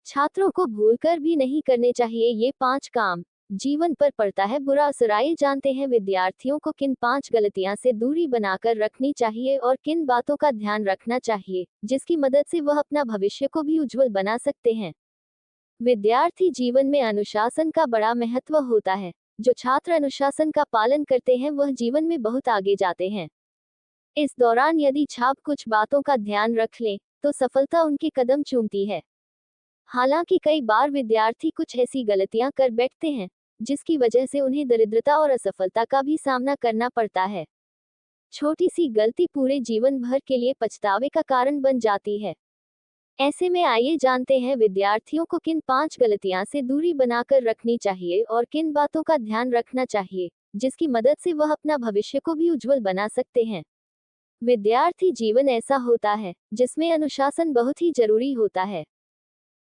छात्रों को भूलकर भी नहीं करने चाहिए ये 5 काम। जीवन पर पड़ता है बुरा असर। आइए जानते हैं विद्यार्थियों को किन 5 गलतियां से दूरी बनाकर रखनी चाहिए और किन बातों का ध्यान रखना चाहिए, जिसकी मदद से वह अपना भविष्य को भी उज्जवल बना सकते हैं। विद्यार्थी जीवन में अनुशासन का बड़ा महत्व होता है। जो छात्र अनुशासन का पालन करते हैं वह जीवन में बहुत आगे जाते हैं। इस दौरान यदि छाप कुछ बातों का ध्यान रख लें, तो सफलता उनके कदम चूमती है। हालांकि कई बार विद्यार्थी कुछ ऐसी गलतियां कर बैठते हैं, जिसकी वजह से उन्हें दरिद्रता और असफलता का भी सामना करना पड़ता है। छोटी सी गलती पूरे जीवन भर के लिए पछतावे का कारण बन जाती है। ऐसे में आइए जानते हैं विद्यार्थियों को किन 5 गलतियां से दूरी बनाकर रखनी चाहिए और किन बातों का ध्यान रखना चाहिए, जिसकी मदद से वह अपना भविष्य को भी उज्जवल बना सकते हैं। विद्यार्थी जीवन ऐसा होता है जिसमें अनुशासन बहुत ही जरूरी होता है।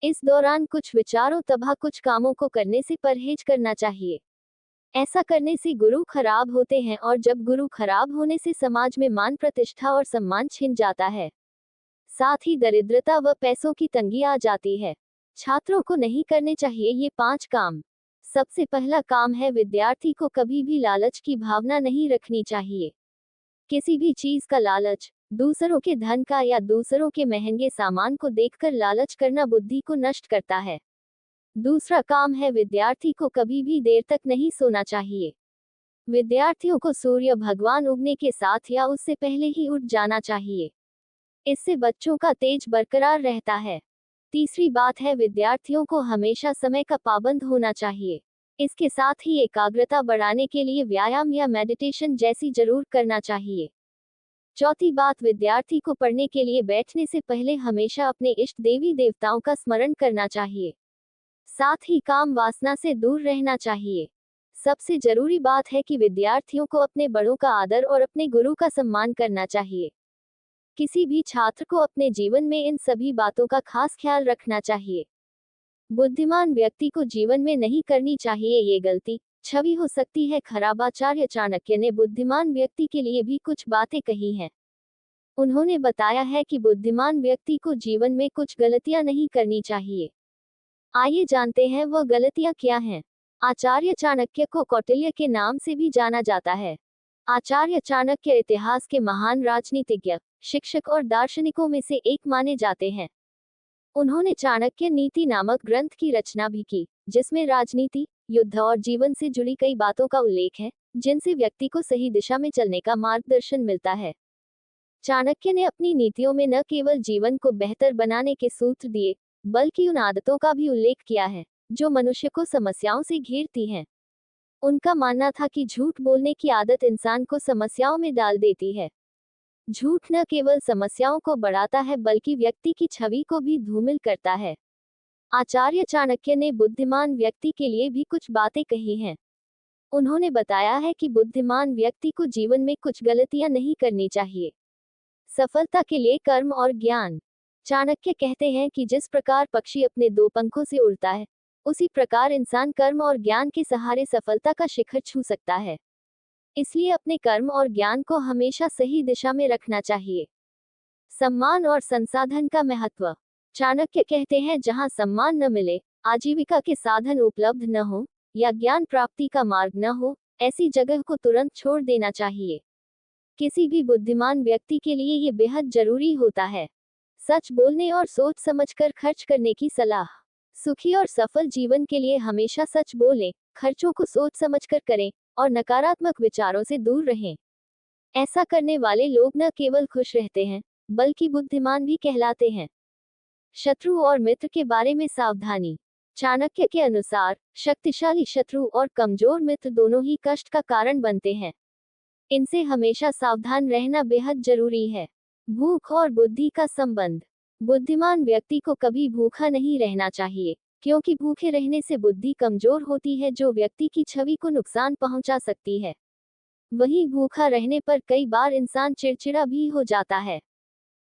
इस दौरान कुछ विचारों तथा कुछ कामों को करने से परहेज करना चाहिए। ऐसा करने से गुरु खराब होते हैं और जब गुरु खराब होने से समाज में मान प्रतिष्ठा और सम्मान छिन जाता है। साथ ही दरिद्रता व पैसों की तंगी आ जाती है। छात्रों को नहीं करने चाहिए ये 5 काम। सबसे पहला काम है विद्यार्थी को कभी भी लालच की भावना नहीं रखनी चाहिए। किसी भी चीज का लालच, दूसरों के धन का या दूसरों के महंगे सामान को देखकर लालच करना बुद्धि को नष्ट करता है। दूसरा काम है विद्यार्थी को कभी भी देर तक नहीं सोना चाहिए। विद्यार्थियों को सूर्य भगवान उगने के साथ या उससे पहले ही उठ जाना चाहिए। इससे बच्चों का तेज बरकरार रहता है। तीसरी बात है विद्यार्थियों को हमेशा समय का पाबंद होना चाहिए। इसके साथ ही एकाग्रता बढ़ाने के लिए व्यायाम या मेडिटेशन जैसी जरूर करना चाहिए। चौथी बात, विद्यार्थी को पढ़ने के लिए बैठने से पहले हमेशा अपने इष्ट देवी देवताओं का स्मरण करना चाहिए। साथ ही काम वासना से दूर रहना चाहिए। सबसे जरूरी बात है कि विद्यार्थियों को अपने बड़ों का आदर और अपने गुरु का सम्मान करना चाहिए। किसी भी छात्र को अपने जीवन में इन सभी बातों का खास ख्याल रखना चाहिए। बुद्धिमान व्यक्ति को जीवन में नहीं करनी चाहिए ये गलती। छवि हो सकती है खराब। आचार्य चाणक्य ने बुद्धिमान व्यक्ति के लिए भी कुछ बातें कही हैं। उन्होंने बताया है कि बुद्धिमान व्यक्ति को जीवन में कुछ गलतियां नहीं करनी चाहिए। आइए जानते हैं वह गलतियां क्या हैं। आचार्य चाणक्य को कौटिल्य के नाम से भी जाना जाता है। आचार्य चाणक्य इतिहास के महान राजनीतिज्ञ, शिक्षक और दार्शनिकों में से एक माने जाते हैं। उन्होंने चाणक्य नीति नामक ग्रंथ की रचना भी की, जिसमें राजनीति, युद्ध और जीवन से जुड़ी कई बातों का उल्लेख है, जिनसे व्यक्ति को सही दिशा में चलने का मार्गदर्शन मिलता है। चाणक्य ने अपनी नीतियों में न केवल जीवन को बेहतर बनाने के सूत्र दिए, बल्कि उन आदतों का भी उल्लेख किया है, जो मनुष्य को समस्याओं से घेरती हैं। उनका मानना था कि झूठ बोलने की आदत इंसान को समस्याओं में डाल देती है। झूठ न केवल समस्याओं को बढ़ाता है बल्कि व्यक्ति की छवि को भी धूमिल करता है। आचार्य चाणक्य ने बुद्धिमान व्यक्ति के लिए भी कुछ बातें कही हैं। उन्होंने बताया है कि बुद्धिमान व्यक्ति को जीवन में कुछ गलतियां नहीं करनी चाहिए। सफलता के लिए कर्म और ज्ञान। चाणक्य कहते हैं कि जिस प्रकार पक्षी अपने 2 पंखों से उड़ता है, उसी प्रकार इंसान कर्म और ज्ञान के सहारे सफलता का शिखर छू सकता है। इसलिए अपने कर्म और ज्ञान को हमेशा सही दिशा में रखना चाहिए। सम्मान और संसाधन का महत्व। चाणक्य कहते हैं जहां सम्मान न मिले, आजीविका के साधन उपलब्ध न हो या ज्ञान प्राप्ति का मार्ग न हो, ऐसी जगह को तुरंत छोड़ देना चाहिए। किसी भी बुद्धिमान व्यक्ति के लिए ये बेहद जरूरी होता है। सच बोलने और सोच समझकर खर्च करने की सलाह। सुखी और सफल जीवन के लिए हमेशा सच बोलें, खर्चों को सोच समझकर करें और नकारात्मक विचारों से दूर रहें। ऐसा करने वाले लोग न केवल खुश रहते हैं, बल्कि बुद्धिमान भी कहलाते हैं। शत्रु और मित्र के बारे में सावधानी। चाणक्य के अनुसार शक्तिशाली शत्रु और कमजोर मित्र दोनों ही कष्ट का कारण बनते हैं। इनसे हमेशा सावधान रहना बेहद जरूरी है। भूख और बुद्धि का संबंध। बुद्धिमान व्यक्ति को कभी भूखा नहीं रहना चाहिए, क्योंकि भूखे रहने से बुद्धि कमजोर होती है, जो व्यक्ति की छवि को नुकसान पहुंचा सकती है। वहीं भूखा रहने पर कई बार इंसान चिड़चिड़ा भी हो जाता है।